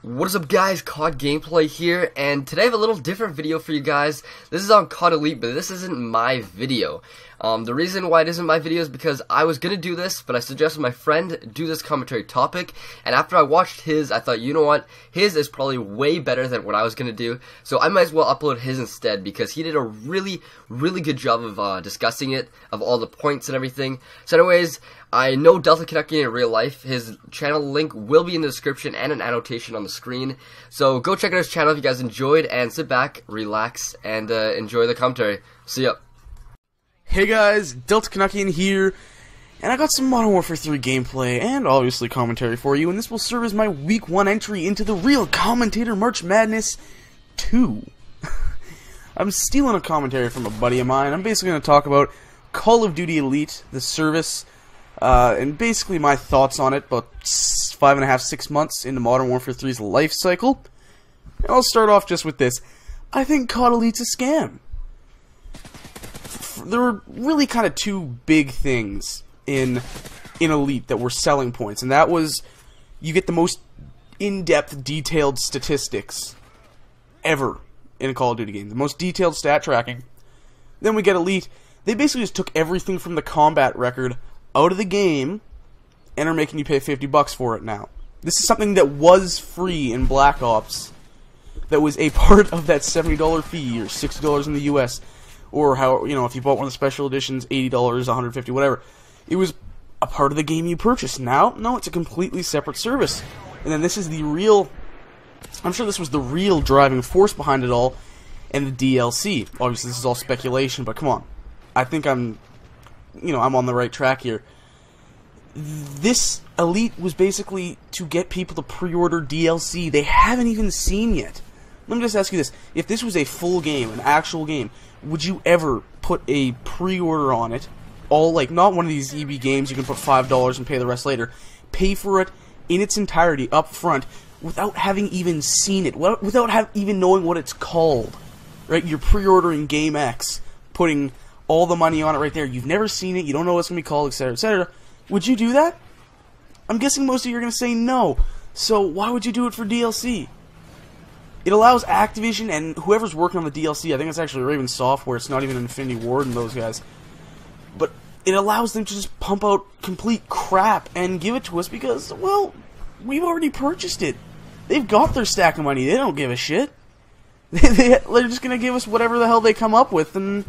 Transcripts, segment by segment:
What is up, guys? COD Gameplay here, and today I have a little different video for you guys. This is on COD Elite, but this isn't my video. The reason why it isn't my video is because I was gonna do this, but I suggested my friend do this commentary topic, and after I watched his, I thought, you know what, his is probably way better than what I was gonna do, so I might as well upload his instead, because he did a really good job of discussing it, of all the points and everything. So anyways, I know Delta Kentucky in real life. His channel link will be in the description and an annotation on the screen. So go check out his channel if you guys enjoyed, and sit back, relax, and enjoy the commentary. See ya. Hey guys, Delta Kentucky here, and I got some Modern Warfare 3 gameplay and obviously commentary for you, and this will serve as my Week 1 entry into the Real Commentator March Madness 2. I'm stealing a commentary from a buddy of mine. I'm basically going to talk about Call of Duty Elite, the service, and basically my thoughts on it about 5.5, 6 months into Modern Warfare 3's life cycle. And I'll start off just with this. I think COD Elite's a scam. There were really kind of two big things in Elite that were selling points, and that was you get the most in-depth, detailed statistics ever in a Call of Duty game. The most detailed stat tracking. Then we get Elite. They basically just took everything from the combat record out of the game and are making you pay $50 for it now. This is something that was free in Black Ops, that was a part of that $70 fee or $60 in the US. Or how, you know, if you bought one of the special editions, $80, $150, whatever. It was a part of the game you purchased. Now, no, it's a completely separate service. And then this is the real, I'm sure this was the real driving force behind it all, and the DLC. Obviously, this is all speculation, but come on. I think I'm on the right track here. This Elite was basically to get people to pre-order DLC they haven't even seen yet. Let me just ask you this. If this was a full game, an actual game, would you ever put a pre-order on it? All, like, not one of these EB games you can put $5 and pay the rest later. Pay for it in its entirety up front without having even seen it, without even knowing what it's called. Right? You're pre-ordering Game X, putting all the money on it right there. You've never seen it, you don't know what it's going to be called, etc., etc. Would you do that? I'm guessing most of you are going to say no. So why would you do it for DLC? It allows Activision and whoever's working on the DLC, I think it's actually Raven Software, it's not even Infinity Ward and those guys, but it allows them to just pump out complete crap and give it to us because, well, we've already purchased it. They've got their stack of money, they don't give a shit. They're just going to give us whatever the hell they come up with, and,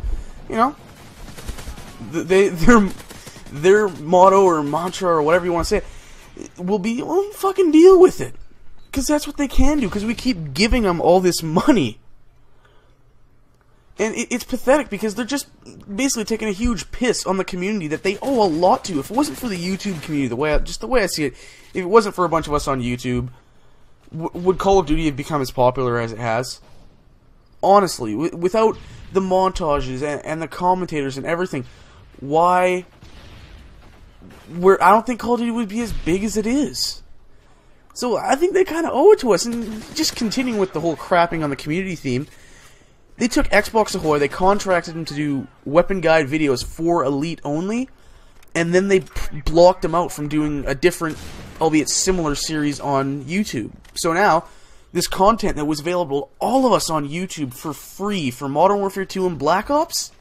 you know, their motto or mantra or whatever you want to say will be, well, fucking deal with it. Because that's what they can do, because we keep giving them all this money. And it's pathetic, because they're just basically taking a huge piss on the community that they owe a lot to. If it wasn't for the YouTube community, just the way I see it, if it wasn't for a bunch of us on YouTube, would Call of Duty have become as popular as it has? Honestly, without the montages and the commentators and everything, I don't think Call of Duty would be as big as it is. So I think they kind of owe it to us. And just continuing with the whole crapping on the community theme, they took Xbox Ahoy, they contracted them to do weapon guide videos for Elite only, and then they blocked them out from doing a different, albeit similar series on YouTube. So now, this content that was available to all of us on YouTube for free for Modern Warfare 2 and Black Ops,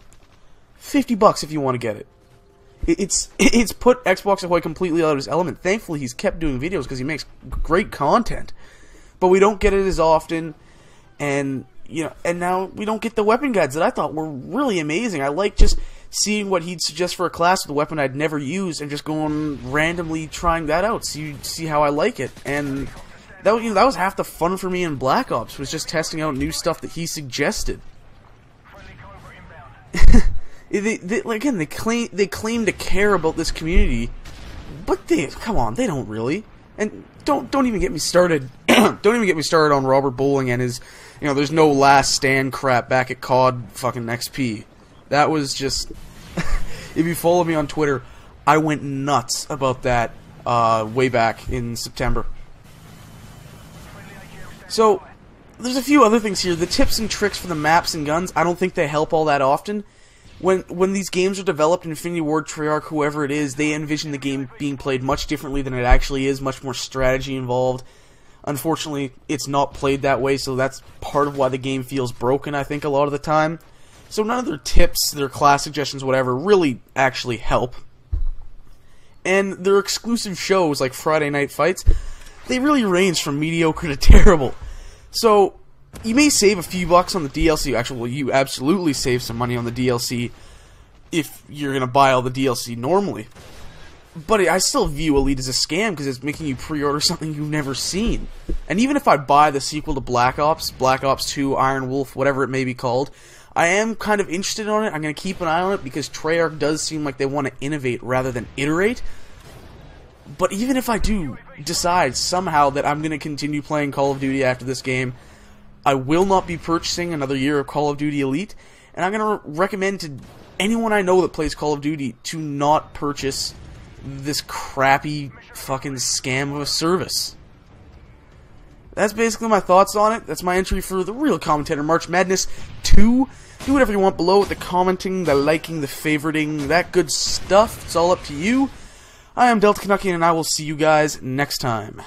$50 if you want to get it. It's put Xbox Ahoy completely out of his element. Thankfully, he's kept doing videos because he makes great content, but we don't get it as often, and now we don't get the weapon guides that I thought were really amazing. I like just seeing what he'd suggest for a class with a weapon I'd never used, and just going randomly trying that out, see how I like it, and that was half the fun for me in Black Ops, was just testing out new stuff that he suggested. They claim to care about this community, but come on, they don't really. And don't even get me started. Don't even get me started on Robert Bowling and his, there's no last stand crap back at COD fucking XP. That was just, if you follow me on Twitter, I went nuts about that way back in September. So there's a few other things here. The tips and tricks for the maps and guns, I don't think they help all that often. When these games are developed, Infinity Ward, Treyarch, whoever it is, they envision the game being played much differently than it actually is, much more strategy involved. Unfortunately, it's not played that way, so that's part of why the game feels broken, I think, a lot of the time. So none of their tips, their class suggestions, whatever, really actually help. And their exclusive shows, like Friday Night Fights, they really range from mediocre to terrible. So, you may save a few bucks on the DLC. Actually, well, you absolutely save some money on the DLC if you're going to buy all the DLC normally. But I still view Elite as a scam because it's making you pre-order something you've never seen. And even if I buy the sequel to Black Ops 2, Iron Wolf, whatever it may be called, I am kind of interested in it. I'm going to keep an eye on it because Treyarch does seem like they want to innovate rather than iterate. But even if I do decide somehow that I'm going to continue playing Call of Duty after this game, I will not be purchasing another year of Call of Duty Elite. And I'm going to recommend to anyone I know that plays Call of Duty to not purchase this crappy fucking scam of a service. That's basically my thoughts on it. That's my entry for the Real Commentator March Madness 2. Do whatever you want below with the commenting, the liking, the favoriting, that good stuff. It's all up to you. I am Delta Canuckian, and I will see you guys next time.